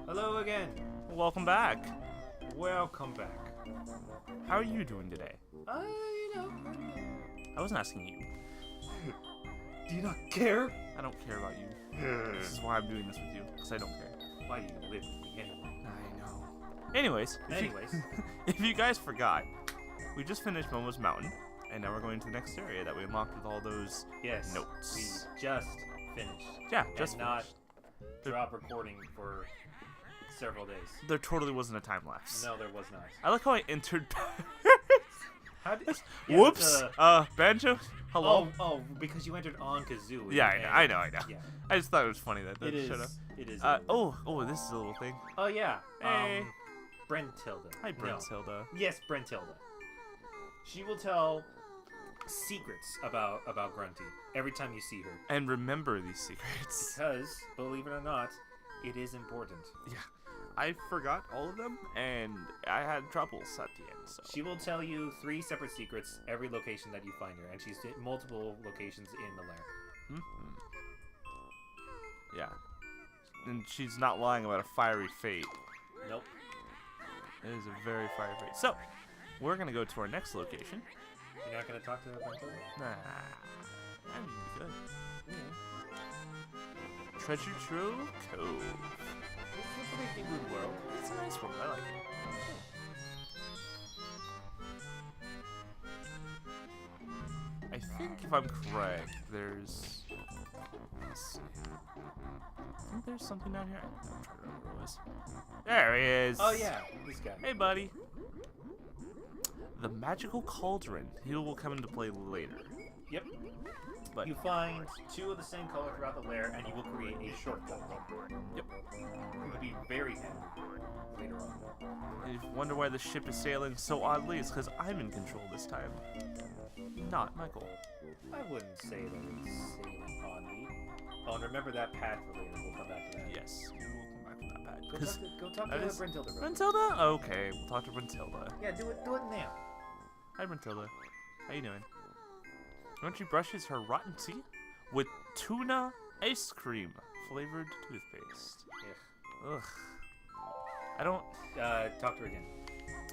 Hello again. Welcome back. Welcome back. How are you doing today? You know. I wasn't asking you. Do you not care? I don't care about you. This is why I'm doing this with you, because I don't care. Why do you live with me anyway? I know. Anyways, Anyways. if you guys forgot, we just finished Momo's Mountain, and now we're going to the next area that we unlocked with all those Yes. notes. We just finished. Yeah, just and not finished. drop recording for several days. There totally wasn't a time lapse. No, there was not. I like how I entered. How did? Whoops. Banjo. Hello. Oh, because you entered on Kazooie. Yeah, I know. Yeah. I just thought it was funny that It is. showed up. It is. Oh, this is a little thing. Oh yeah. Hey. Brentilda. Hi, No. Brentilda. Yes, Brentilda. She will tell secrets about Grunty every time you see her. And remember these secrets. Because, believe it or not, it is important. Yeah. I forgot all of them, and I had troubles at the end. So She will tell you 3 separate secrets every location that you find her, and she's at multiple locations in the lair. Yeah. And she's not lying about a fiery fate. Nope. It is a very fiery fate. So, we're going to go to our next location. You're not going to talk to Brentilda? Nah. I mean, we could. Treasure Trove Cove. It's a pretty good world. It's a nice world. I like it. I think if I'm correct, there's... Let's see. I think there's something down here. I'm trying to remember what it was. There he is. Oh yeah, this guy. Hey, buddy. The magical cauldron. He will come into play later. Yep. But You find 2 of the same color throughout the lair, and you will create a shortcut. Yep. It would be very handy later on. if you wonder why the ship is sailing so oddly, it's because I'm in control this time. Not Michael. I wouldn't say that it's sailing oddly. Oh, and remember that pad for later. We'll come back to that. Yes, we will come back to that bad. Go talk that to is- Brentilda. Brentilda? Okay, we'll talk to Brentilda. Yeah, do it now. Hi, Brentilda. How you doing? Don't you brushes her rotten teeth with tuna ice cream flavored toothpaste? Ugh. I don't. Talk to her again.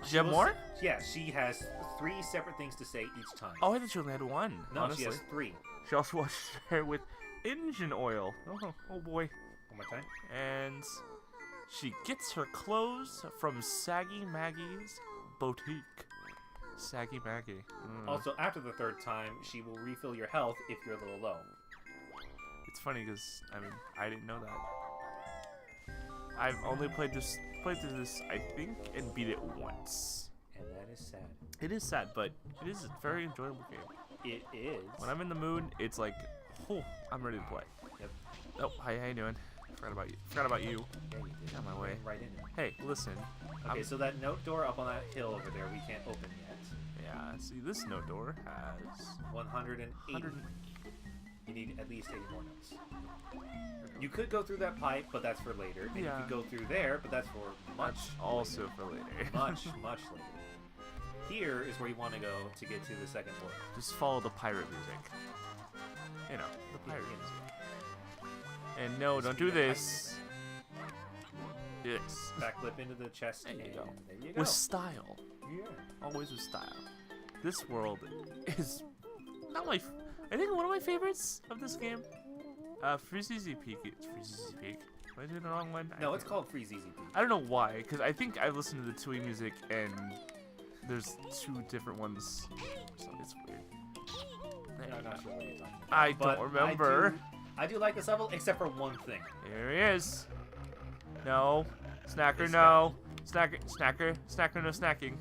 She have more? Yeah, she has 3 separate things to say each time. Oh, I thought she only had one. no, honestly. she has 3. She also washes her hair with engine oil. Oh boy. One more time. And she gets her clothes from Saggy Maggie's boutique. Saggy Maggie. Also, after the 3rd time, she will refill your health if you're a little low. It's funny because I didn't know that. I've only played through this, I think, and beat it once. And that is sad. It is sad, but it is a very enjoyable game. It is. When I'm in the mood, it's like, oh, I'm ready to play. Yep. Oh, hi, how you doing? Forgot about you. Yeah, you did. Got my way. Right in it. Hey, listen. Okay, so that note door up on that hill over there, we can't open yet. Yeah, see, this note door has 180. 100. You need at least 80 more notes. You could go through that pipe, but that's for later. And Yeah. you could go through there, but that's for much also later. for later. much later. Here is where you want to go to get to the 2nd floor. Just follow the pirate music. You know, the pirate Yeah. music. And no, don't do this. Yes. Backflip into the chest. There you and go. There you go. With style. Yeah. Always with style. This world is not my. I think one of my favorites of this game. Freezy Peak. It's Freezy Peak. Am I doing the wrong one? No, it's called Freeze Easy Peak. I don't know why, because I think I listened to the Tui music and there's 2 different ones. So it's weird. There I'm you not go. sure what you're talking about. I But don't remember. I do like this level, except for one thing. Here he is. No. Snacker, This no. Snacker, no snacking.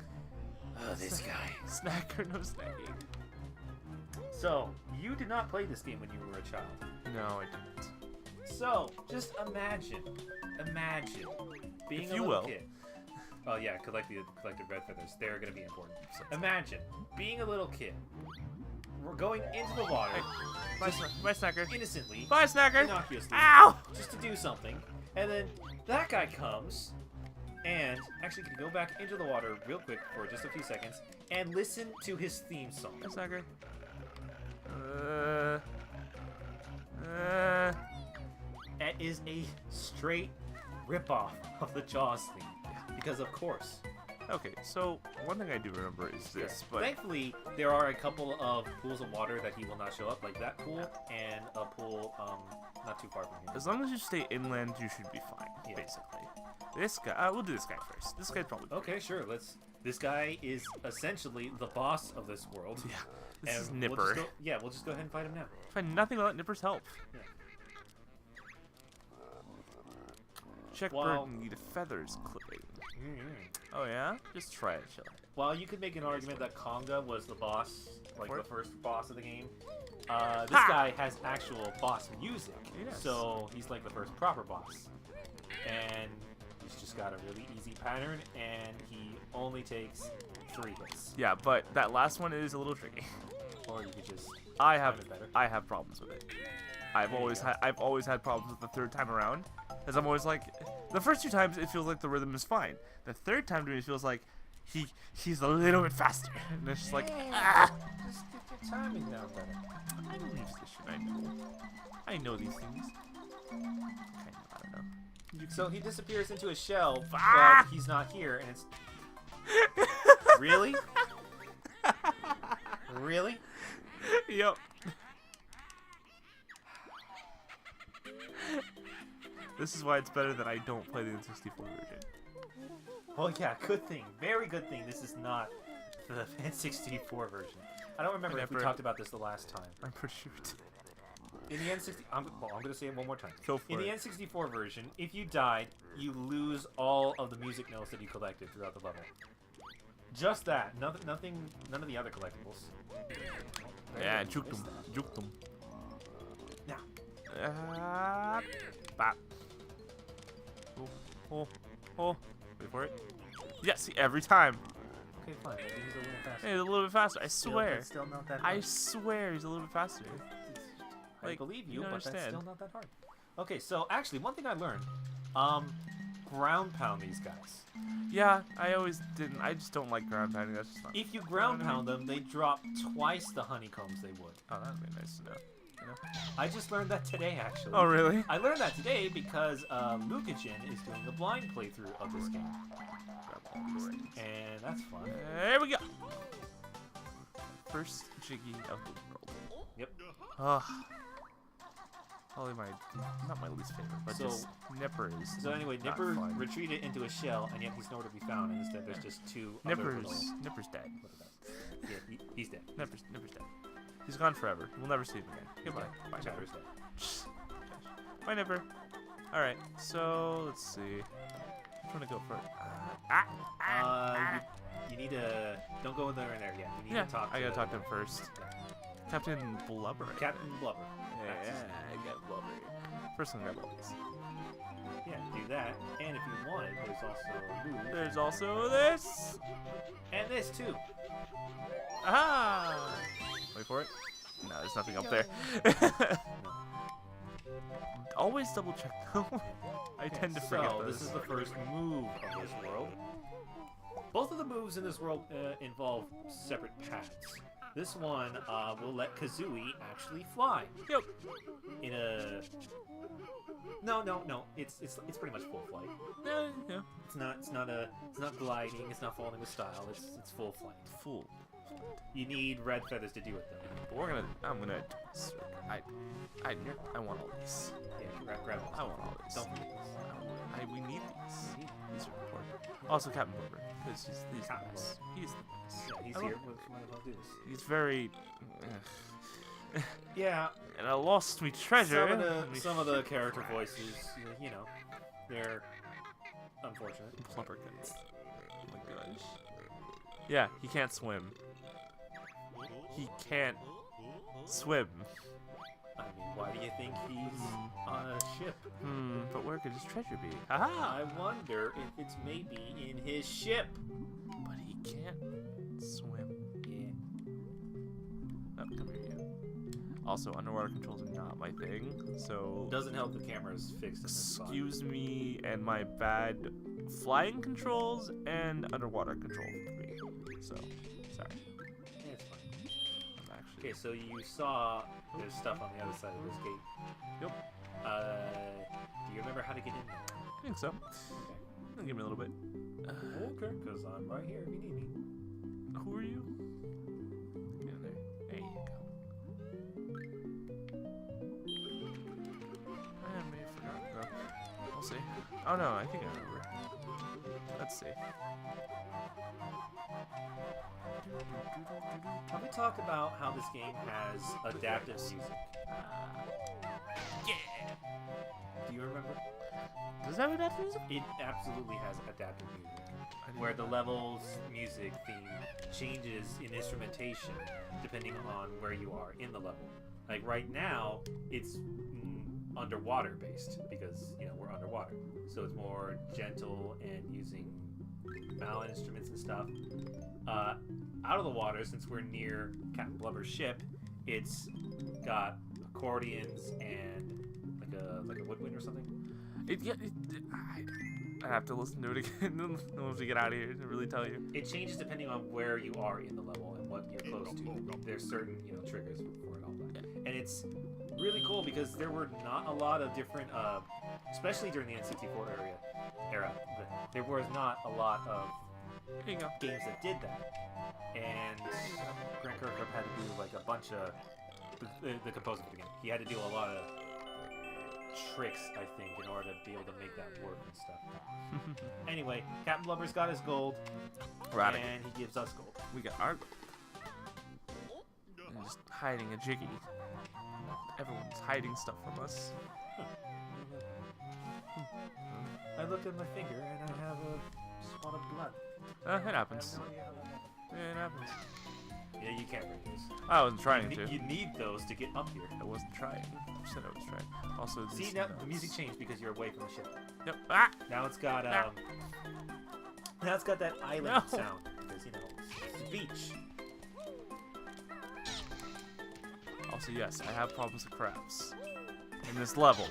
Oh, this guy. Snacker, no snacking. So, you did not play this game when you were a child. No, I didn't. So, just imagine being If a you little will. kid. Oh yeah, collected red feathers. They're gonna be important. So- Imagine being a little kid. We're going into the water, Bye, bye, Snacker. innocently, Bye, Snacker. innocuously, Ow! just to do something, and then that guy comes, and actually can go back into the water real quick for just a few seconds and listen to his theme song. Bye, Snacker. is a straight ripoff of the Jaws theme. Because of course. Okay, so one thing I do remember is this, but Thankfully, there are a couple of pools of water that he will not show up, like that pool and a pool not too far from here. as long as you stay inland, you should be fine, basically. This guy, we'll do this guy first. This guy's probably Okay, sure. This guy is essentially the boss of this world. Yeah, this is And Nipper. We'll just go ahead and fight him now. Find nothing without Nipper's help. Yeah. Check Well- bird need feathers clipping. Mm-hmm. Oh yeah? Just try it, chill. Well, you could make an argument that Conga was the boss, like the first boss of the game. This guy has actual boss music, Yes. so he's like the first proper boss. And he's just got a really easy pattern, and he only takes 3 hits. Yeah, but that last one is a little tricky. Or you could just I time it better. have problems with it. I've There you always go. had problems with the third time around, because I'm always like, the first 2 times it feels like the rhythm is fine. The third time to me it feels like he's a little bit faster, and it's just like Just get your timing down better. I know this shit. I know these things. Kind of, I don't know. So he disappears into a shell, Ah! but he's not here, and it's... Really? Really? Yep. This is why it's better that I don't play the N64 version. Oh yeah, good thing. Very good thing this is not the N64 version. I don't remember if we talked about this the last time. I'm pretty sure it did. In the N60... I'm going to say it one more time. Go for In the it. N64 version, if you died, you lose all of the music notes that you collected throughout the level. Just that. Nothing. None of the other collectibles. Yeah, Very juke nice them. stuff. Juke them. Now, Bop. Oh. Wait for it. Yes, every time. okay, fine. Maybe he's a little faster. Hey, a little bit faster. I Still- swear. that's still not that I hard. swear he's a little bit faster. I Like, believe you you, don't but that's understand. still not that hard. Okay, so actually, one thing I learned, ground pound these guys. Yeah, I always didn't. I just don't like ground pounding. That's just not. If you ground pound them, they drop twice the honeycombs they would. Oh, that'd be nice to know. I just learned that today, actually. Oh, really? I learned that today because Lukagen is doing the blind playthrough of this game, and that's fun. There we go. First Jiggy of the world. Yep. Ugh. Probably not my least favorite, but So- just Nipper is. So anyway, not Nipper fun. retreated into a shell, and yet he's nowhere to be found. And instead, there's just 2 other little... Nipper's dead. Look at that. Yeah, he's dead. Nipper's dead. He's gone forever. We'll never see him again. Goodbye. Bye, Nipper. Chatter's dead. Bye, Nipper. All right. So let's see. I'm trying to go for it. You need to... Don't go in there yet. You need Yeah, to talk to I gotta talk to him first. Captain Blubber. Captain Blubber. That's his Yeah, name. I got Blubber. First one, grab all these. Yeah, do that. And if you want it, there's also move. There's also this. And this, too. Aha! Wait for it. No, there's nothing up there. Always double check though. I tend to forget So, those. this is the first move of this world. Both of the moves in this world involve separate paths. This one will let Kazooie actually fly. Yep. In a... No. It's pretty much full flight. Yeah. It's not gliding. It's not falling with style. It's full flight. Full. You need red feathers to do it though. But I'm gonna do this. I want all these. Yeah, grab them. I want all these. Don't forget this. We need these. These are important. Also Captain Blubber, because he's the Captain best. He's the best. Yeah, he's I here. love- Might as well do this. He's very. Yeah. And I lost me treasure. Some of the character voices, you know, they're unfortunate. Blubber guts. Oh my gosh. Yeah, he can't swim. He can't swim. I mean, why do you think he's on a ship? But where could his treasure be? Aha! I wonder if it's maybe in his ship. But he can't swim. Yeah. Oh, come here, you. Also, underwater controls are not my thing, so... Doesn't help the camera's fixed in this spot. Excuse me and my bad flying controls and underwater control for me. So, sorry. Yeah, it's fine. I'm actually... Okay, so you saw there's stuff on the other side of this gate. Yep. Do you remember how to get in there? I think so. Give me a little bit. Okay, because I'm right here if you need me. Who are you? Get in there. There you go. I may have forgotten though. We'll see. Oh no, I think I remember. Let's see. Can we talk about how this game has adaptive music? Yeah. Do you remember? Does that have adaptive music? It absolutely has adaptive music, where the level's music theme changes in instrumentation depending on where you are in the level. Like right now, it's underwater based because we're underwater, so it's more gentle and using mallet instruments and stuff. Out of the water, since we're near Captain Blubber's ship, it's got accordions and like a woodwind or something. I have to listen to it again once we get out of here to really tell you. It changes depending on where you are in the level and what you're close to. There's certain triggers for it all that. And it's really cool because there were not a lot of different, especially during the N64 era, there was not a lot of games that did that. And Grant Kirkhope had to do like a bunch of the composer for the game. He had to do a lot of tricks, I think, in order to be able to make that work and stuff. Anyway, Captain Blubber's got his gold, and he gives us gold. We got our gold. I'm just hiding a jiggy. Everyone's hiding stuff from us. I looked at my finger and I have a spot of blood. It happens. It happens. Yeah, you can't break those. I wasn't trying to. You need those to get up here. I wasn't trying. I said I was trying. Also, see, now the music changed because you're away from the ship. Yep. Ah! Now it's got now it's got that island sound because it's the beach. Also, yes, I have problems with crabs in this level.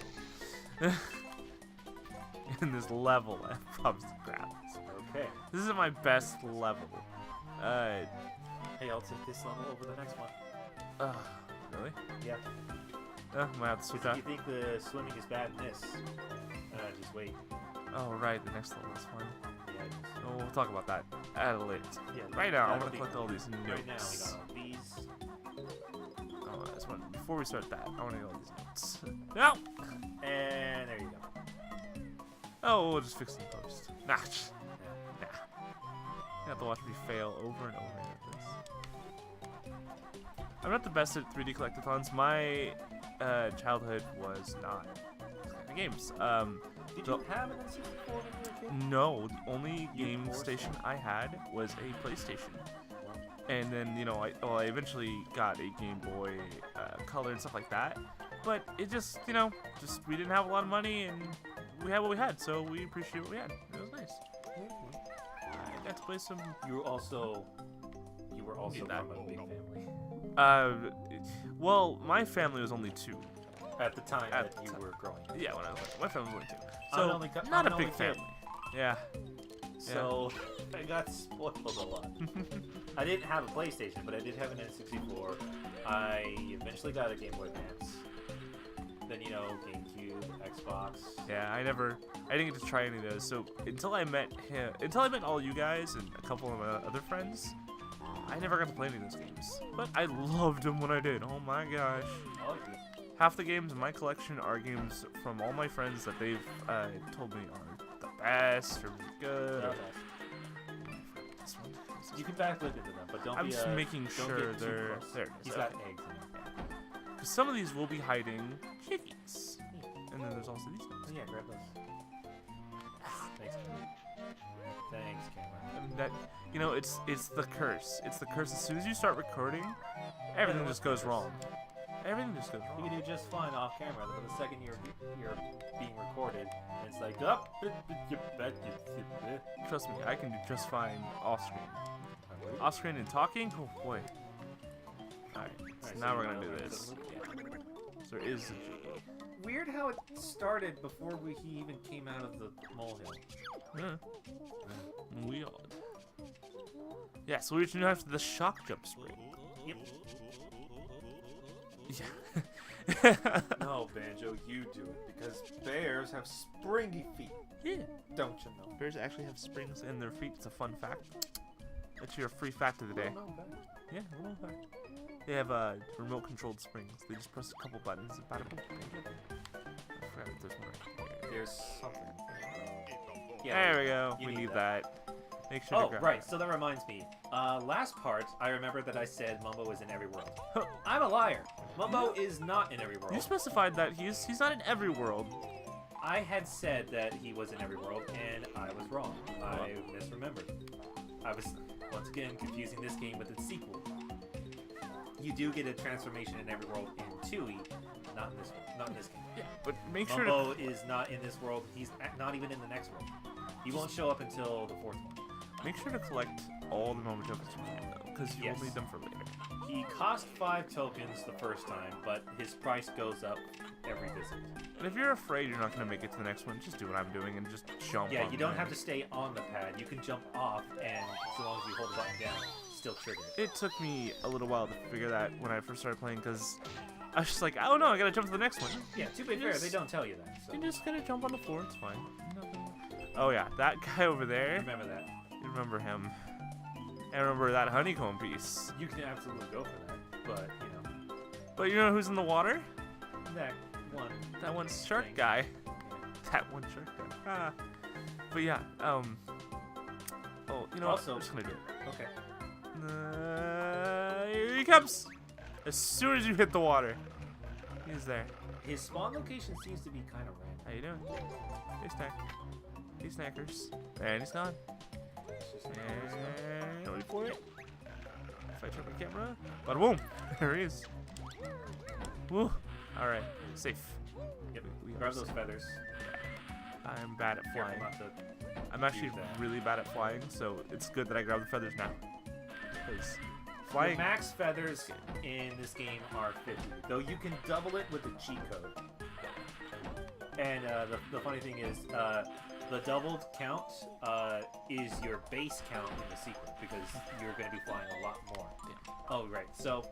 In this level, I have problems with crabs. Okay. This isn't my best level. Hey, I'll take this level over the next one. Really? Yeah. Might have to switch out. If you think the swimming is bad in this, just wait. Oh, right, the next level is fun. Yeah. Oh, we'll talk about that at a later. Yeah, right now, I'm gonna collect all these notes. Right now, we got all these. Oh, that's one. Before we start that, I want to get all these notes. No! And there you go. Oh, we'll just fix them post. Nah. You have to watch me fail over and over again with this. I'm not the best at 3D collectathons. My childhood was not games. Did you have an N64 when you were a kid? No, the only game station I had was a PlayStation. And then, I eventually got a Game Boy Color and stuff like that. But it just, we didn't have a lot of money and we had what we had, so we appreciate what we had. It was nice. I got to play some. You were also from a big family. Well, my family was only 2. At the time that you were growing up. Yeah, when I was my family was only 2. So, not a big family. Yeah. So, I got spoiled a lot. I didn't have a PlayStation, but I did have an N64. I eventually got a Game Boy Advance. Then, GameCube, Xbox. Yeah, I didn't get to try any of those. So, until I met all you guys and a couple of my other friends, I never got to play any of those games. But I loved them when I did. Oh my gosh. Oh, yeah. Half the games in my collection are games from all my friends that they've told me are the best or really good. This one. You can backflip into them, but don't. I'm just making sure they're there. He's got eggs in there. Because some of these will be hiding chickies, and then there's also these ones. Oh, yeah, grab those. Thanks, camera. And that it's the curse. It's the curse. As soon as you start recording, everything just goes wrong. Everything just goes wrong. You can do just fine off camera, but the second you're being recorded, it's like up. Trust me, I can do just fine off screen. Off screen and talking? Oh boy. Alright, so now we're gonna do this. Yeah. So there is a jiggy. Weird how it started before he even came out of the molehill. Weird. Yeah, so we should do after the shock jump spring. Yep. Yeah. No, Banjo, you do it because bears have springy feet. Yeah. Don't you know? Bears actually have springs in their feet. It's a fun fact. That's your free fact of the day. Yeah, a little fact. They have remote-controlled springs. They just press a couple buttons. Bada boom. I forgot if there's more. There's something. There we go. You We need need that. Make sure. Oh, right. So that reminds me. Last part, I remember that I said Mumbo is in every world. I'm a liar. Mumbo is not in every world. You specified that he's not in every world. I had said that he was in every world, and I was wrong. I misremembered. I was, once again, confusing this game with its sequel. You do get a transformation in every world in 2E, not in this one, not in this game. Yeah, but make sure Mumbo is not in this world. He's not even in the next world. He won't show up until the 4th one. Make sure to collect all the Momo tokens you can, though, because you will need them for later. He cost 5 tokens the first time, but his price goes up every visit. And if you're afraid you're not going to make it to the next one, just do what I'm doing and just jump. Yeah, on you don't there. have to stay on the pad. You can jump off, and so long as you hold the button down, still trigger it. It took me a little while to figure that when I first started playing, because I was just like, oh no, I gotta jump to the next one. Yeah, to be fair, they don't tell you that. So. You just gotta jump on the floor, it's fine. Nothing. Oh yeah, that guy over there. Remember that. You remember him. I remember that honeycomb piece. You can absolutely go for that, but, you know. But you know who's in the water? That one. That one shark thing. guy. That one shark guy. Ah. But yeah, oh, you know Also, what? I'm just gonna do it. Okay. Here he comes! As soon as you hit the water. He's there. His spawn location seems to be kind of random. How you doing? Hey, Snack. Hey, Snackers. And he's gone. It's just And ready for it. If I check the camera. Bada boom! There he is. Woo! Alright, safe. Yep. We are Grab those safe. feathers. I'm bad at Careful flying. not to I'm actually do that. really bad at flying, so it's good that I grab the feathers now. Because The flying. max feathers in this game are 50, though you can double it with the cheat code. And the funny thing is, the doubled count is your base count in the sequence, because you're going to be flying a lot more. Yeah. Oh, right. So,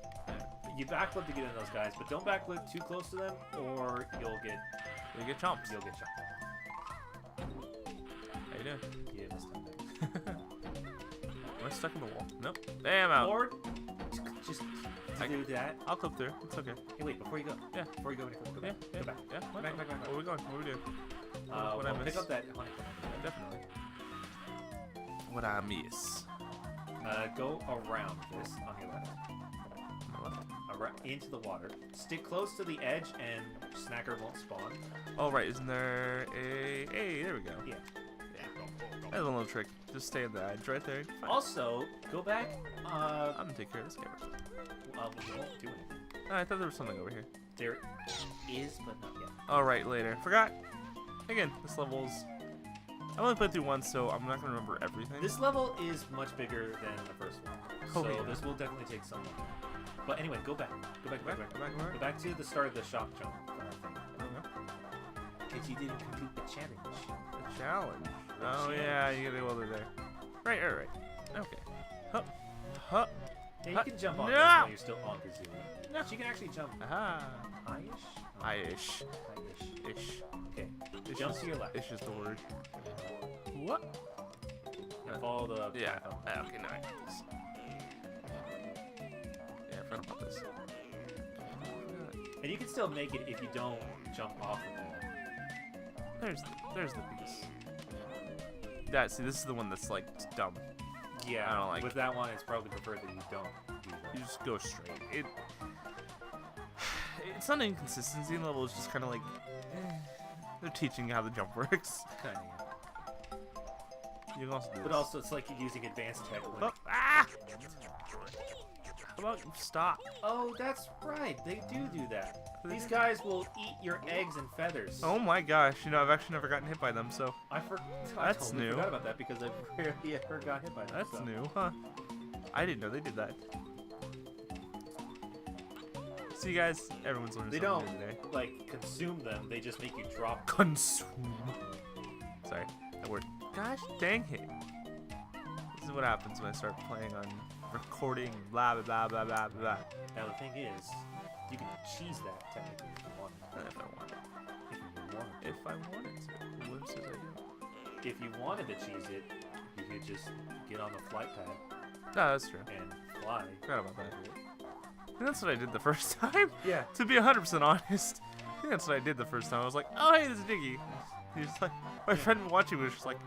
you backflip to get in those guys, but don't backflip too close to them, or you'll get chomped. You'll get shot. How you doing? Yeah, this time. Am I stuck in the wall? Nope. Damn out. Or just do that. I'll clip through. It's okay. Hey, wait, before you go. Yeah. Before you go, go back. Yeah. Go back. Yeah. What? Back. Where are we going? What are we doing? What I Well, pick miss? up that honeycomb. Definitely. What I miss? Go around this on your left. My left. Into the water. Stick close to the edge, and Snacker won't spawn. Oh right, isn't there a? Hey, there we go. Yeah. That's a little trick. Just stay at the edge right there. Fine. Also, go back. I'm gonna take care of this camera. We won't do anything. Oh, I thought there was something over here. There is, but not yet. All right, later. Forgot. Again, this level's. I only played through once, so I'm not gonna remember everything. This level is much bigger than the first one, Oh, so yeah. this will definitely take some time. But anyway, go back. Go back. Go Go back to the start of the shock jump thing. Okay. Because you didn't complete the challenge. The challenge. Oh yeah, you gotta go over there. Right. Okay. Hup. Hup. Yeah, you can jump on No! this while you're still on Kazooie. No. She can actually jump Aha. high-ish? High-ish. High-ish. Ish. Okay. Ish Jump is- to your left. Ish is the word. What? And follow the Yeah. path up. Okay, nice. Yeah, I forgot about this. And you can still make it if you don't jump off of it. There's the piece. Yeah, see, this is the one that's like dumb. Yeah, I don't like with that one, it's probably preferred that you don't do You that. just go straight. It's not an inconsistency in the level. It's just kind of like they're teaching you how the jump works. Kind of. You can also do But this. also, it's like you're using advanced tech. When... Oh, ah! How about you stop? Oh, that's right. They do that. These guys will eat your eggs and feathers. Oh my gosh! You know, I've actually never gotten hit by them, so I That's totally new. forgot about that because I rarely ever got hit by them. that's so. new, huh? I didn't know they did that. See, guys, everyone's learning They something don't new today. like consume them. They just make you drop. Consume. Sorry, that word. Gosh dang it! This is what happens when I start playing on recording. Blah blah blah blah blah blah. Now the thing is, You can cheese that technically if you want. If I want it. If you wanted. If I wanted to. What says I do? If you wanted to cheese it, you could just get on the flight pad No, that's true. and fly. Forgot about that. I think that's what I did the first time. Yeah. To be 100% honest, I think that's what I did the first time. I was like, oh, hey, this is Diggy. He was like, my friend watching was just like,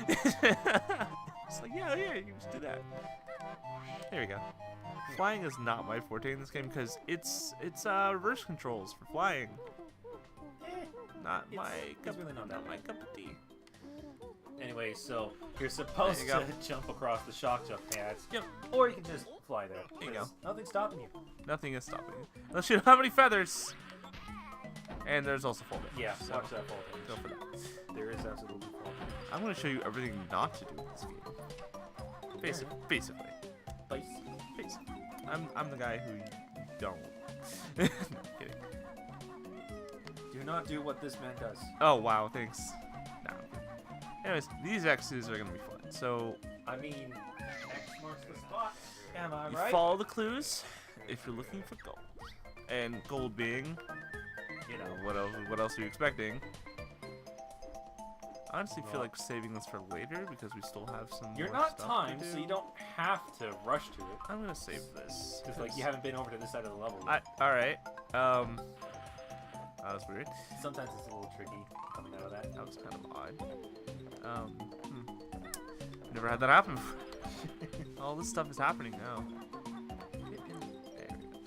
it's like, yeah, you can just do that. There we go. Flying is not my forte in this game because it's reverse controls for flying. Not my cup of tea. Anyway, so you're supposed There to you jump across the shock jump pads. Yep. Or you can just fly there. There you go. Nothing's stopping you. Nothing is stopping you. Unless you don't have any feathers. And there's also folding. Yeah, so watch that fall go for that. There is absolutely fall damage. I'm going to show you everything not to do in this game. Basically. I'm the guy who you don't. No, kidding. Do not do what this man does. Oh, wow, thanks. No. Anyways, these X's are going to be fun. So, I mean, X marks the spot. Am I you right? follow the clues if you're looking for gold. And gold being, You know. what else are you expecting? I honestly feel like saving this for later because we still have some You're more not stuff timed, to do. so you don't have to rush to it. I'm going to save this. Because, like, you haven't been over to this side of the level. Alright. That was weird. Sometimes it's a little tricky coming out of that. That was kind of odd. Never had that happen before. All this stuff is happening now.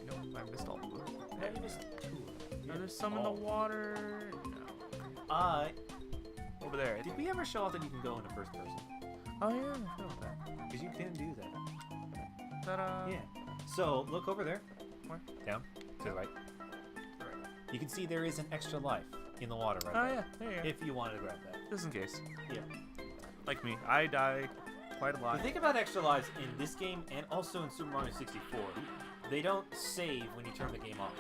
Nope, I missed all of them. Yeah, you missed two. Are there some in the water? No. Over there. Did we ever show off that you can go into first person? Oh yeah, I forgot about that. Because you can do that. Ta-da. Yeah. So, look over there. Where? Down. To the right. You can see there is an extra life in the water right Oh there. yeah, there you go. If you wanted to grab that. Just in case. Yeah. Like me, I die quite a lot. The thing about extra lives in this game and also in Super Mario 64, they don't save when you turn the game off.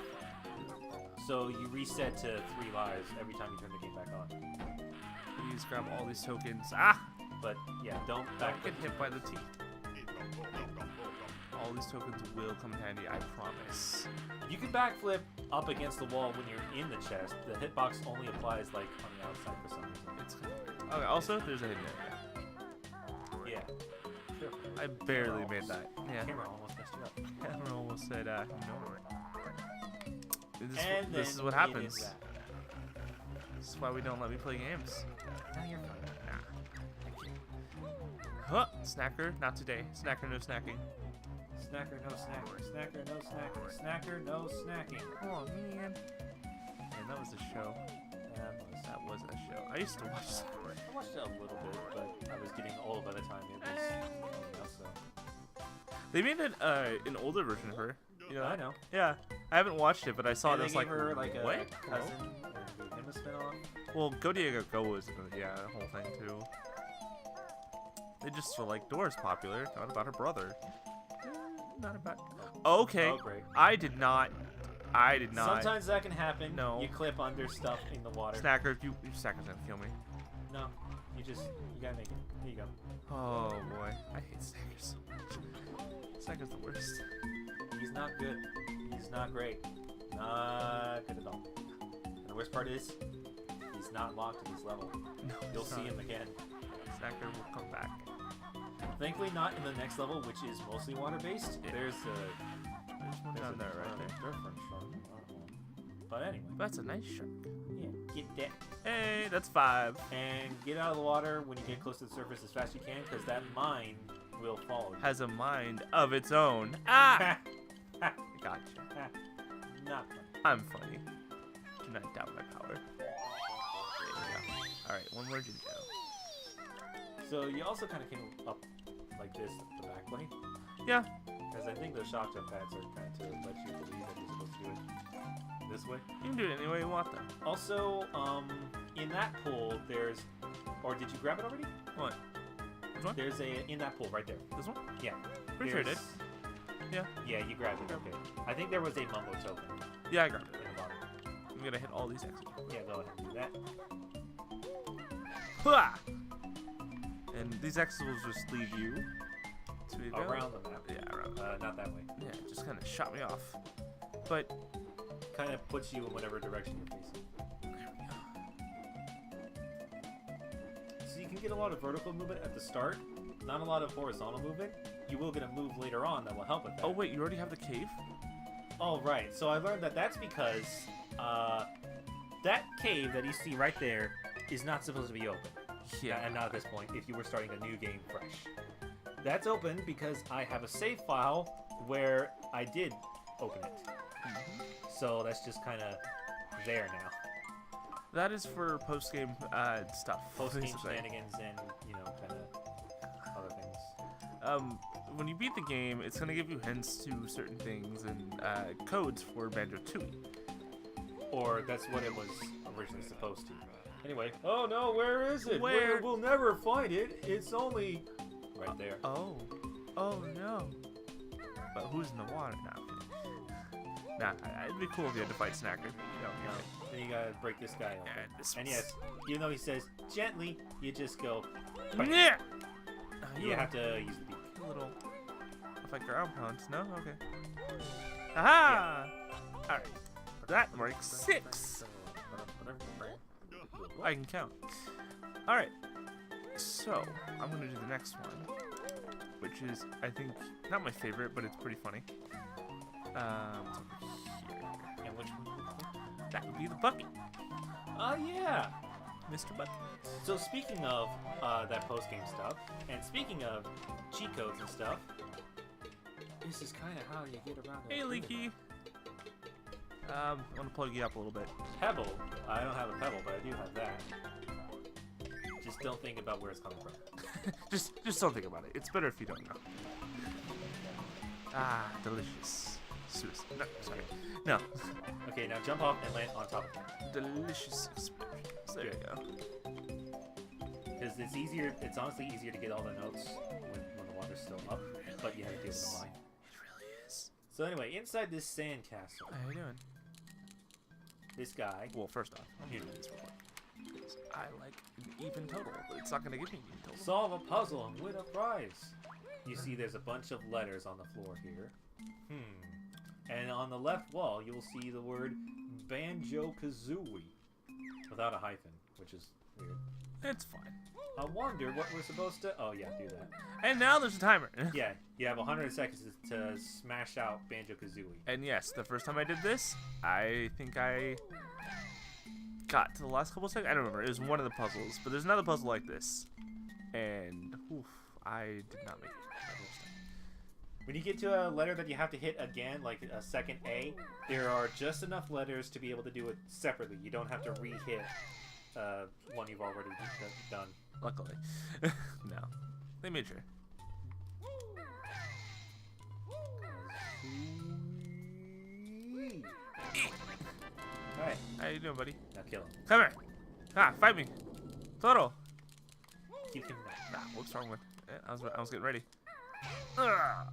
So you reset to 3 lives every time you turn the game back on. Please grab all these tokens. Ah! But yeah, don't Don't get hit by the teeth. All these tokens will come in handy, I promise. You can backflip up against the wall when you're in the chest. The hitbox only applies like on the outside for some reason. It's kind of weird. Okay, also, there's a hidden area. Yeah. Sure. I barely made that. Yeah. Camera almost messed you up. Camera almost said, no. And This is then what it happens. is that. This is why we don't let me play games. Now you're fine. Huh! Snacker, not today. Snacker, no snacking. Snacker, no snacking. Snacker, no snacking. Snacker, no snacking. Oh, man. Man, that was a show. That was a show. I used to watch that. I watched it a little bit, but I was getting old by the time it was something else, so. They made an older version of her. You know I that? know. Yeah. I haven't watched it, but I saw And it. they It's like, gave her like a what? cousin and gave him a spin-off. Well, Go Diego Go was, yeah, the whole thing too. They just were like, Dora's popular, not about her brother. Not about. Okay. Oh, great. I did not. Sometimes that can happen. No. You clip under stuff in the water. Snacker, Snacker's gonna kill me. No. You gotta make it. Here you go. Oh boy, I hate Snacker so much. Snacker's the worst. He's not good. He's not great. Not good at all. And the worst part is, he's not locked to this level. No, You'll he's see not. him again. Snacker will come back. Thankfully not in the next level, which is mostly water-based. Yeah. There's one down there, right there. different shark. But anyway. That's a nice shark. Yeah, get that. Hey, that's 5. And get out of the water when you get close to the surface as fast as you can, because that mine will follow you. Has a mind of its own. Ah! Gotcha. Not funny. I'm funny. Do not doubt my power. There you go. Alright, one more Jinjo. So you also kind of came up like this the back way. Yeah. Because I think those shock jump pads are kind of to let you believe that you're supposed to do it this way. You can do it any way you want, though. Also, in that pool, there's... Or did you grab it already? What? Which one? There's in that pool right there. This one? Yeah. Pretty sure I did. Yeah. Yeah, you grabbed it. Okay. I think there was a Mumbo token Yeah, I grabbed it. in the bottom. I'm gonna hit all these X's. Yeah, go ahead and do that. Hua! And these X's will just leave you to go. Around the map. Yeah, around. Not that way. Yeah, it just kind of shot me off. But kind of puts you in whatever direction you're facing. So you can get a lot of vertical movement at the start, not a lot of horizontal movement. You will get a move later on that will help with that. oh wait, you already have the cave? Oh, right. So I learned that that's because that cave that you see right there is not supposed to be open. Yeah. And not at this point, if you were starting a new game fresh. That's open because I have a save file where I did open it. So that's just kind of there now. That is for post-game stuff. Post-game basically. shenanigans and, you know, kind of other things. When you beat the game, it's going to give you hints to certain things and codes for Banjo-Kazooie. Or that's what it was originally supposed to. Anyway, oh no, where is it? Where? We'll never find it. It's only right there. Oh no. But who's in the water now? Nah, it'd be cool if you had to fight Snacker. Then you gotta break this guy open. And was... yes, even though he says gently, you just go. Yeah. You have to use the beak. A little. If I ground pounds, no? Okay. Aha! Yeah. Alright. That marks 6. I can count. Alright. So, I'm gonna do the next one. Which is, I think, not my favorite, but it's pretty funny. It's over here. And which one? That would be the bucket. Oh, yeah. Mr. Bucket. So speaking of that post-game stuff, and speaking of cheat codes and stuff, this is kind of how you get around it. Hey, Leaky. I want to plug you up a little bit. Pebble. I don't have a pebble, but I do have that. Just don't think about where it's coming from. just don't think about it. It's better if you don't know. Ah, delicious. Suicide. No, sorry. No. Okay, now jump off and land on top of it. Delicious experience. There you go. Because it's easier. It's honestly easier to get all the notes when the water's still up, but you have to deal with the line. It really is. So anyway, inside this sandcastle, How you doing? this guy. Well, first off, I'm doing this real quick. Because I like an even total, but it's not going to give me an even total. Solve a puzzle and win a prize. You see there's a bunch of letters on the floor here. And on the left wall, you'll see the word Banjo-Kazooie. Without a hyphen, which is weird. It's fine. I wonder what we're supposed to... Oh, yeah, do that. And now there's a timer. Yeah, you have 100 seconds to smash out Banjo-Kazooie. And yes, the first time I did this, I think I got to the last couple seconds. I don't remember. It was one of the puzzles, but there's another puzzle like this. And, oof, I did not make it. When you get to a letter that you have to hit again, like a second A, there are just enough letters to be able to do it separately. You don't have to re-hit one you've already done. Luckily. No. They made sure. Alright, How you doing, buddy? now kill him. Come here. Ah, fight me. Toro. Keep him back. Ah, what's wrong with? I was getting ready. Ah.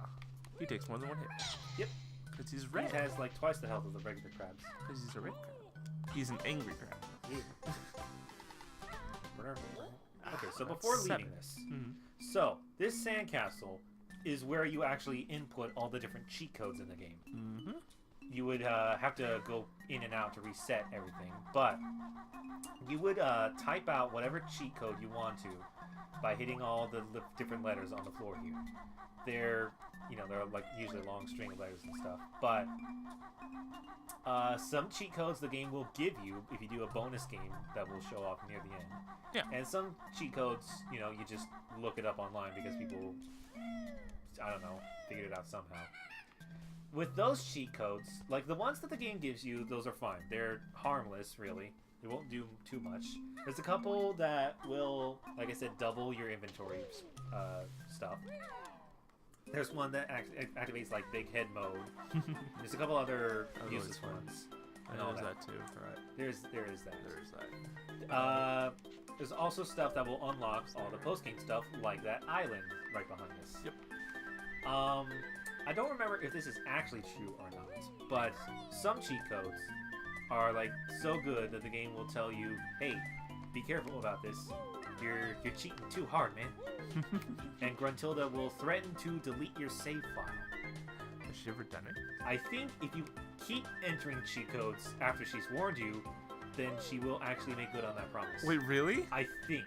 He takes more than one hit. Yep. Because he's He red. has like twice the health of the regular crabs. Because he's a red crab. He's an angry crab. Okay, so before That's leaving 7. this, Mm-hmm. so this sandcastle is where you actually input all the different cheat codes in the game. Mm-hmm. You would have to go in and out to reset everything, but you would type out whatever cheat code you want to by hitting all the different letters on the floor here. They're like usually a long string of letters and stuff, but some cheat codes the game will give you if you do a bonus game that will show off near the end. Yeah. And some cheat codes, you just look it up online because people, I don't know, figured it out somehow. With those cheat codes, like the ones that the game gives you, those are fine. They're harmless, really. They won't do too much. There's a couple that will, like I said, double your inventory stuff. There's one that activates like big head mode. There's a couple other useless ones. And all there's that too. Right. There is that. There's that. There's also stuff that will unlock all the post-game stuff, like that island right behind us. Yep. I don't remember if this is actually true or not, but some cheat codes are like so good that the game will tell you, "Hey, be careful about this. You're cheating too hard, man." And Gruntilda will threaten to delete your save file. Has she ever done it? I think if you keep entering cheat codes after she's warned you, then she will actually make good on that promise. Wait, really? I think.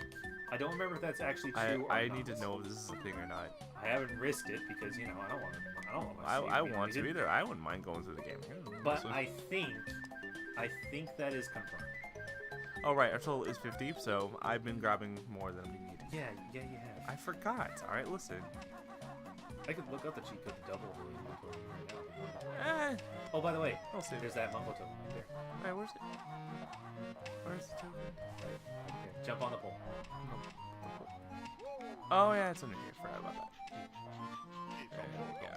I don't remember if that's actually true or I not. need to know if this is a thing or not. I haven't risked it because, you know, I don't want my I save want to deleted. either. I wouldn't mind going through the game. But I think that is confirmed. Oh, right. Our total is 50, so I've been grabbing more than we need. Yeah, you have. I forgot. All right, listen. I could look up the cheat code to double the inventory right now. Oh, by the way, I'll see. there's that Mungo token right there. Hey, where's it? Where's the token? Right here. Jump on the pole. Oh, yeah, it's under here. Forgot about that. There we go.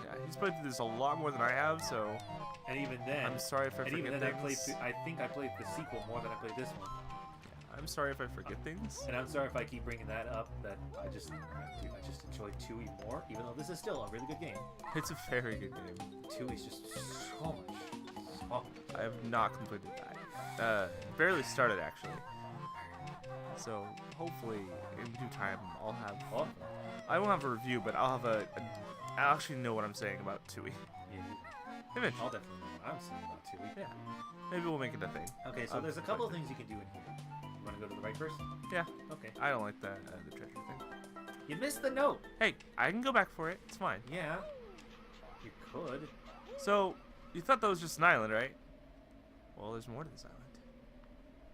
Yeah, he's played through this a lot more than I have, so... And even then... I'm sorry if I forget even then, things. I think I played the sequel more than I played this one. I'm sorry if I forget things. And I'm sorry if I keep bringing that up, that I just enjoy 2E more, even though this is still a really good game. It's a very good game. 2E's just so much. Oh. I have not completed that. Barely started, actually. So, hopefully, in due time, I'll have... Oh. I won't have a review, but I'll have I'll actually know what I'm saying about 2E. Yeah. Eventually. I'll definitely know what I'm saying about 2E. Yeah. Maybe we'll make it a thing. Okay, so there's a couple of things you can do in here. You want to go to the right first? Yeah. Okay. I don't like the treasure thing. You missed the note! Hey, I can go back for it. It's fine. Yeah. You could. So, you thought that was just an island, right? Well, there's more to this island.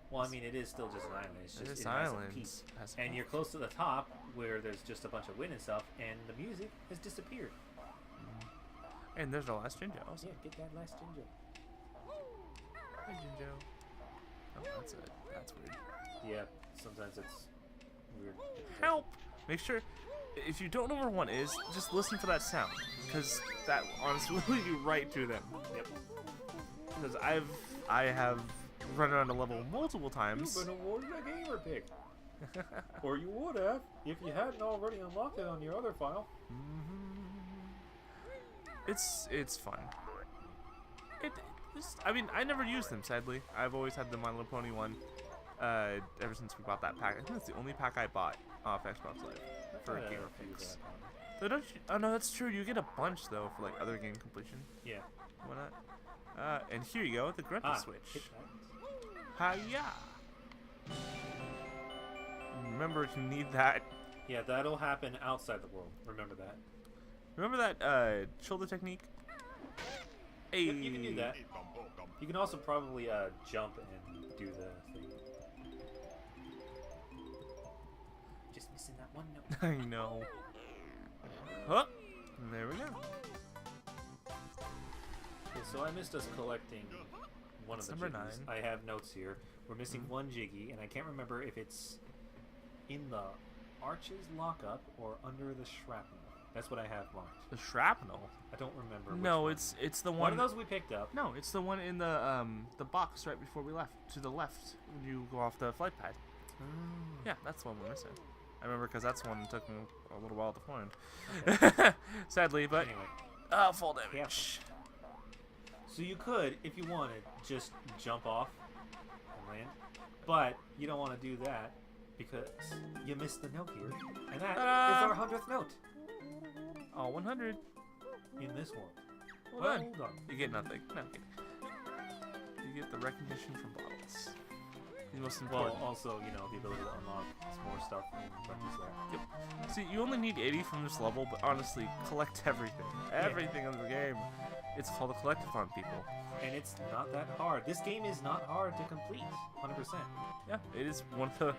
Well, I mean, it is still just an island. It's just This it has a island peak. has a And you're close to the top, where there's just a bunch of wind and stuff, and the music has disappeared. And there's our last Jinjo also. Yeah, get that last Jinjo. Hey, Jinjo. Oh, that's it. That's weird. Yeah, sometimes it's weird. Help! Make sure, if you don't know where one is, just listen for that sound. Because that honestly will lead you right to them. Yep. Because I have run around a level multiple times. You've been awarded a gamer pick. Or you would have, if you hadn't already unlocked it on your other file. It's fun. I mean, I never used them, sadly. I've always had the My Little Pony one ever since we bought that pack. I think that's the only pack I bought off Xbox Live for gamer picks. So don't you, oh no, that's true. You get a bunch though for like other game completion. Yeah. Why not? And here you go, the Grumpy Switch. Hit that. Hiya! Remember to need that. Yeah, that'll happen outside the world. Remember that. Remember that shoulder technique? Hey. Yep, you can do that. You can also probably jump and do the thing. Just missing that one note. I know. Huh? There we go. Okay, so I missed us collecting one That's of the number jiggies. 9. I have notes here. We're missing one jiggy, and I can't remember if it's in the arches lockup or under the shrapnel. That's what I have marked. The shrapnel? I don't remember. Which No, one. it's the one. One of those we picked up. No, it's the one in the box right before we left. To the left when you go off the flight pad. Yeah, that's the one we're missing. I remember because that's one that took me a little while to find. Okay. Sadly, but Anyway. full damage. So you could, if you wanted, just jump off and land, but you don't want to do that because you missed the note here, and that is our 100th note Oh, 100. in this one. Well Hold on. You get nothing. No, I'm kidding. You get the recognition from bottles. The most important. Well, also, you know, the ability to unlock some more stuff in Grumpy's Lair. Yep. See, you only need 80 from this level, but honestly, collect everything. Everything in the game. It's called a collectathon, people. And it's not that hard. This game is not hard to complete, 100%. Yeah, it is one of the...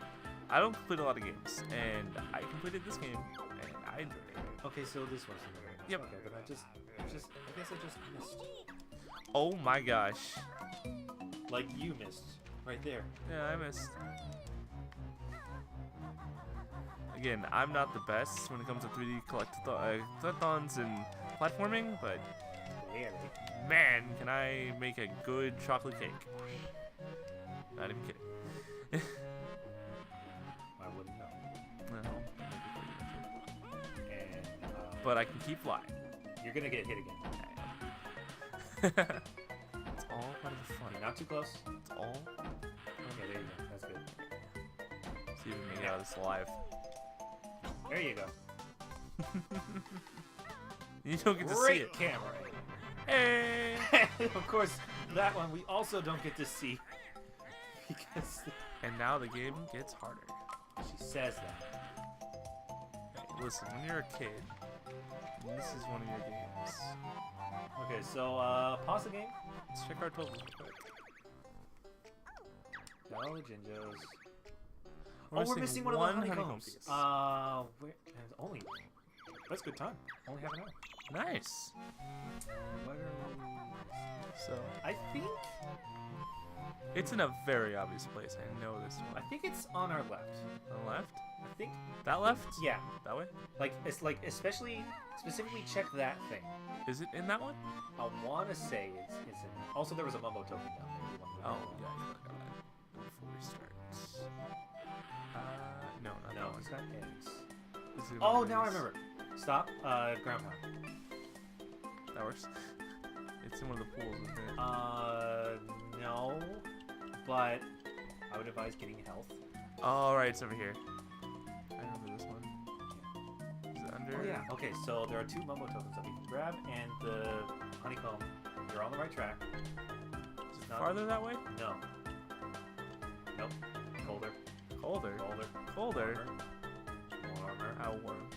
I don't complete a lot of games, and I completed this game, and I enjoyed it. Okay, so this one's in there. Yep. Okay, but I guess I just missed. Oh my gosh. Like you missed, right there. Yeah, I missed. Again, I'm not the best when it comes to 3D collectathons and platforming, but Clearly. man, can I make a good chocolate cake. Not even kidding. I wouldn't know. No. And But I can keep flying. you're gonna get hit again. It's all part of the fun. You're not too close. It's all. Okay, there you go. That's good. See if we can get out of this alive. There you go. You don't get to see Great it. camera. Hey! Of course, that one we also don't get to see because And now the game gets harder. she says that. Hey, listen, when you're a kid, this is one of your games. Okay, so pause the game. Let's check our totals real quick. No Jinjos. We're We're missing one of the honeycomb honeycombs. piece. Only. That's good time. Only half an hour. Nice. So I think it's in a very obvious place. I know this I one. think it's on our left. On the left? I think. That left? Yeah. That way? Like it's like specifically check that thing. Is it in that one? I want to say it's in. Also, there was a mumbo token down there. We wanted to Oh, know. yeah, I forgot that. Before we start. No, not No, that one. it's not eggs. Is it Oh, one of now I these? remember. Stop. Ground pound. That works. It's in one of the pools, isn't it? No. But I would advise getting health. Oh, right, it's over here. I remember this one. Is it under? Oh yeah. Okay, so there are 2 mumbo tokens that we can grab, and the honeycomb. You're on the right track. Is it Not- farther that way? No. Nope. Colder. Colder. Colder. Colder. Warmer. How warm?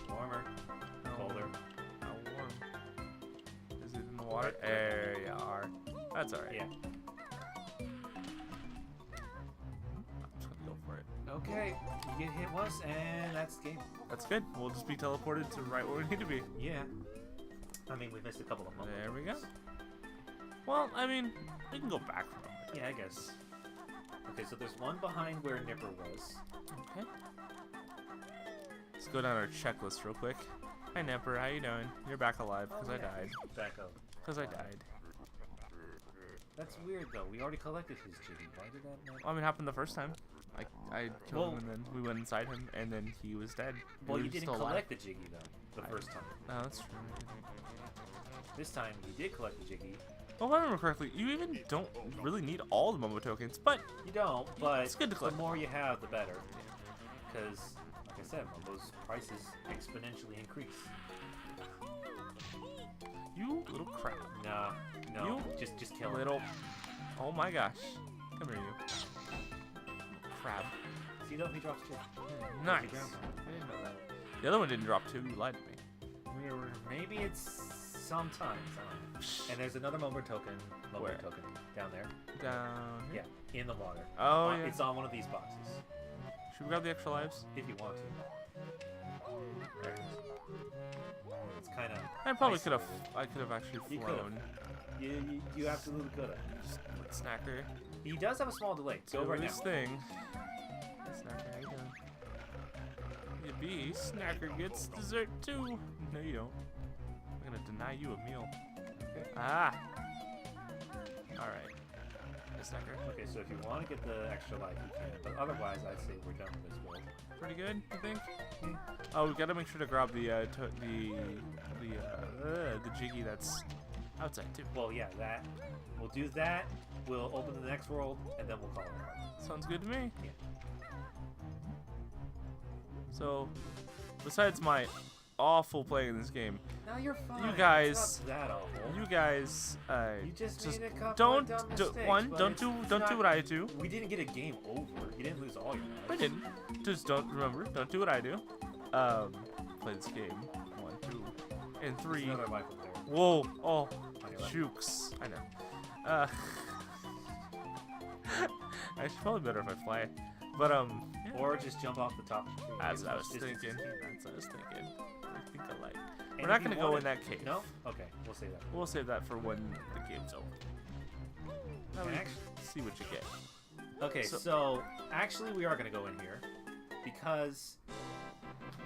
Warmer. How Colder. How warm? Is it in the water? There you are. That's alright. Yeah. I'm just gonna go for it. Okay. You get hit once, and that's game. That's good. We'll just be teleported to right where we need to be. Yeah. I mean, we missed a couple of mumbo There we go. tokens. Well, I mean, we can go back from over there. Yeah, I guess. Okay, so there's one behind where Nipper was. Okay. Let's go down our checklist real quick. Hi, Nipper. How you doing? You're back alive because I died. Back up. Because I died. That's weird, though. We already collected his Jiggy. Why did that not... Well, I mean, it happened the first time. I killed Well- him and then we went inside him and then he was dead. Well, He you was didn't still alive. collect the Jiggy, though, the first time. Oh, that's true. This time, you did collect the Jiggy. Well, if I remember correctly, you even don't really need all the Momo tokens, but You don't, but It's good to the collect. more you have, the better. Because, like I said, Mumbo's prices exponentially increase. you little crap. No, no, You just kill him. Little. Oh my gosh. Come here, you. Little crab. See, though, he drops 2. Nice. I didn't know that. The other one didn't drop 2. You lied to me. Maybe it's sometimes. I don't know. And there's another Mumbo token. Where? Token down there. Down here? Yeah, in the water. Oh, yeah. It's on one of these boxes. Should we grab the extra lives? If you want to. There it is. It's kind of. I probably could have. I could have actually You could've. flown. You absolutely could have. Just with Snacker. He does have a small delay. Go Do right his now. thing. Snacker, how you doing? Yippee, Snacker gets dessert too. No, you don't. I'm gonna deny you a meal. Okay. Ah. All right. Hey, Snacker. Okay, so if you want to get the extra life, you can. But otherwise, I'd say we're done with this build. Pretty good, I think. Oh, we gotta make sure to grab the jiggy that's outside too. Well, yeah, that. We'll do that. We'll open the next world, and then we'll call it. Sounds good to me. Yeah. So, besides my awful playing this game, Now you're fine. You guys- It's not that awful. you guys, You just made a couple don't of dumb do mistakes, one. but Don't it's do not- what I do. We didn't get a game over. You didn't lose all your lives. I didn't. Just don't remember. Don't do what I do. Play this game. 1, 2, and There's 3. another life up there. Whoa! Oh, On your left. jukes. I know. Actually, probably better if I fly. But yeah. Or just jump off the top of the tree. As Get I as was much distance thinking. as you can. That's what I was thinking. I think alike. And We're not if you gonna go wanna- in that cave. No? Okay, we'll say that. We'll save that for when the game's over. Now we And can see what you get. Okay, So- so actually we are going to go in here because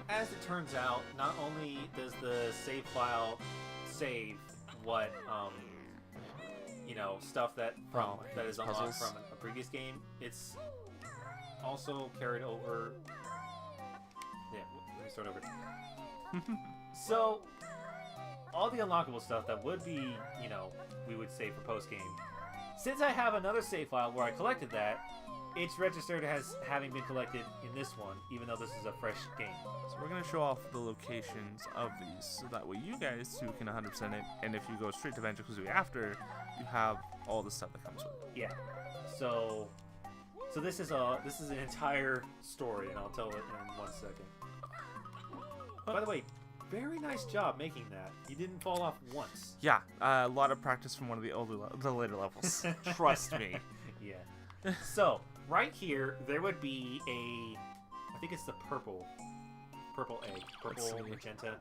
as it turns out, not only does the save file save what stuff that is unlocked puzzles. from a previous game, it's also carried over. Yeah, let me start over. So all the unlockable stuff that would be, we would save for post game. Since I have another save file where I collected that, it's registered as having been collected in this one, even though this is a fresh game. So we're going to show off the locations of these, so that way you guys too can 100% it, and if you go straight to Banjo-Kazooie after, you have all the stuff that comes with it. Yeah. So this is an entire story, and I'll tell it in 1 second. By the way, very nice job making that. You didn't fall off once. Yeah, a lot of practice from one of the later levels. Trust me. Yeah. So right here, there would be I think it's the purple egg, purple magenta.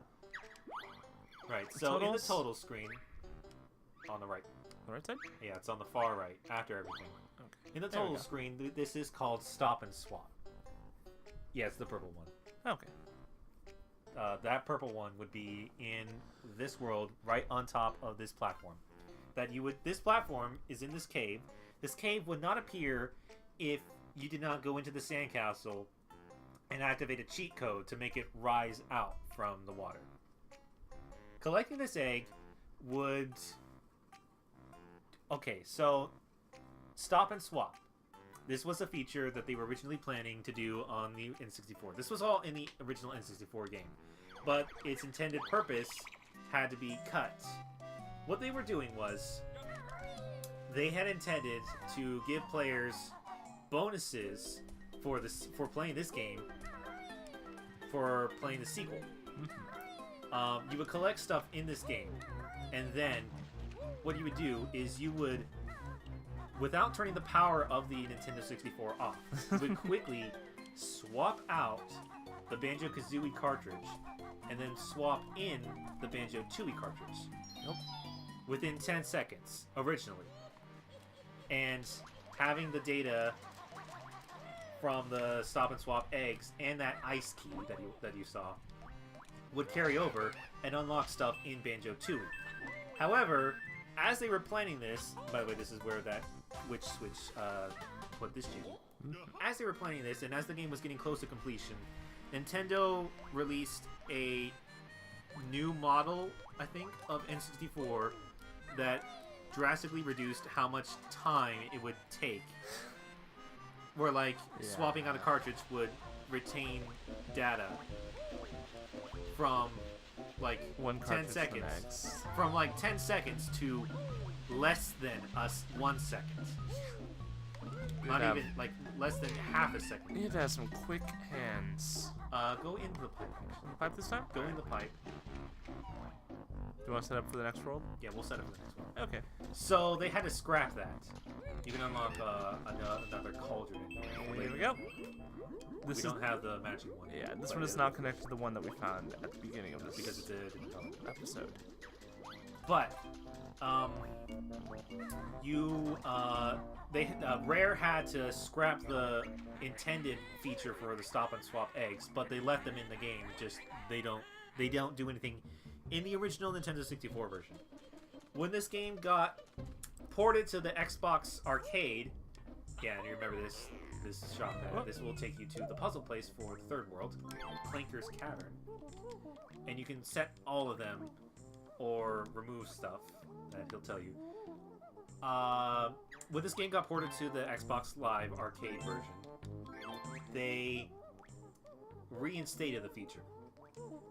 Right. So in the total screen, on the right. The right side? Yeah, it's on the far right after everything. Okay. In the total screen, this is called Stop and Swap. Yeah, it's the purple one. Okay. That purple one would be in this world, right on top of this platform. This platform is in this cave. This cave would not appear if you did not go into the sandcastle and activate a cheat code to make it rise out from the water. Collecting this egg would... Okay, so Stop and Swap. This was a feature that they were originally planning to do on the N64. This was all in the original N64 game, but its intended purpose had to be cut. What they were doing was they had intended to give players bonuses for playing this game, for playing the sequel. You would collect stuff in this game, and then what you would do is you would, without turning the power of the Nintendo 64 off, you would quickly swap out the Banjo-Kazooie cartridge and then swap in the Banjo-Tooie cartridge. Nope. Within 10 seconds, originally. And having the data from the Stop and Swap eggs and that ice key that you saw would carry over and unlock stuff in Banjo-Tooie. However, as they were planning this, by the way, this is where that witch switch put this genie. As they were planning this, and as the game was getting close to completion, Nintendo released a new model, I think, of N64 that drastically reduced how much time it would take. Where, like, swapping out a cartridge would retain data from, like, 10 seconds. From, like, 10 seconds to less than 1 second. Not even, like, less than half a second. You have to have some quick hands. Go into the pipe. The pipe this time? Go in the pipe. Do you want to set up for the next world? Yeah, we'll set up for the next one. Okay. So they had to scrap that. You can unlock another cauldron. Here we go. We don't have the magic one. Yeah, this one is not connected to the one that we found at the beginning of this because it's a different episode. But Rare had to scrap the intended feature for the Stop and Swap eggs, but they left them in the game. Just they don't do anything in the original Nintendo 64 version. When this game got ported to the Xbox Arcade, yeah, and you remember this shop pad. This will take you to the puzzle place for the third world, Clanker's Cavern, and you can set all of them or remove stuff that he'll tell you. When this game got ported to the Xbox Live Arcade version, they reinstated the feature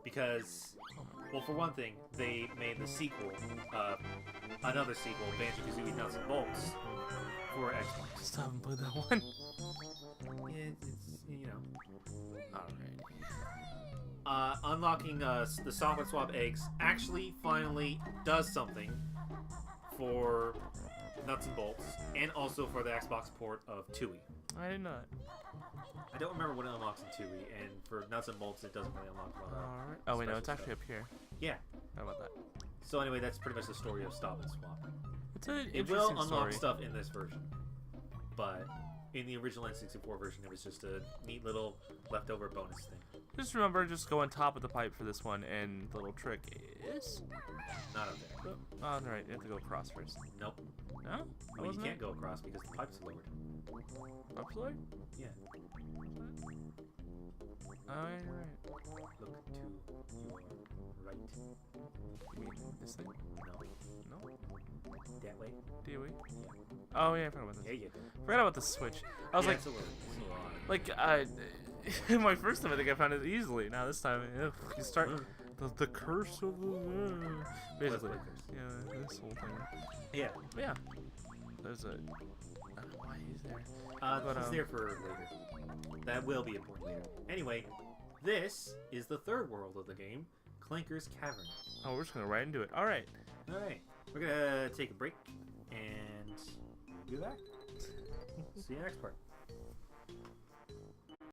because, well, for one thing, they made the sequel, another sequel, Banjo-Kazooie Nuts and Bolts, for Xbox. Still haven't played that one. It's you know. Alright. Unlocking the Stop and Swap eggs actually finally does something for Nuts and Bolts, and also for the Xbox port of Tooie. I didn't know that. I don't remember what it unlocks in Tooie, and for Nuts and Bolts it doesn't really unlock a lot of Alright. Oh wait, no, it's actually up here. Yeah. How about that? So anyway, that's pretty much the story of Stop and Swap. It's an It will interesting unlock story. stuff in this version, but in the original N64 version, it was just a neat little leftover bonus thing. Just remember, just go on top of the pipe for this one, and the little trick is... Not up there. Oh, right, you have to go across first. Nope. No? Well, you can't go across because the pipe's lowered. Upside? Yeah. Oh, yeah, you're right. Look to your right. Wait, this thing? No. No? That way. Do we? Yeah. Oh, yeah, I forgot about this. There you go. Forgot about the switch. I was like, it's a little hard. like, my first time I think I found it easily. Now this time, you start the curse of the basically. Yeah, this whole thing. Yeah. But yeah. There's a. I don't know why he's there. He's there for later. That will be important later. Anyway, this is the third world of the game, Clanker's Cavern. Oh, we're just gonna right into it. All right. All right. We're gonna take a break and do that. See you next part.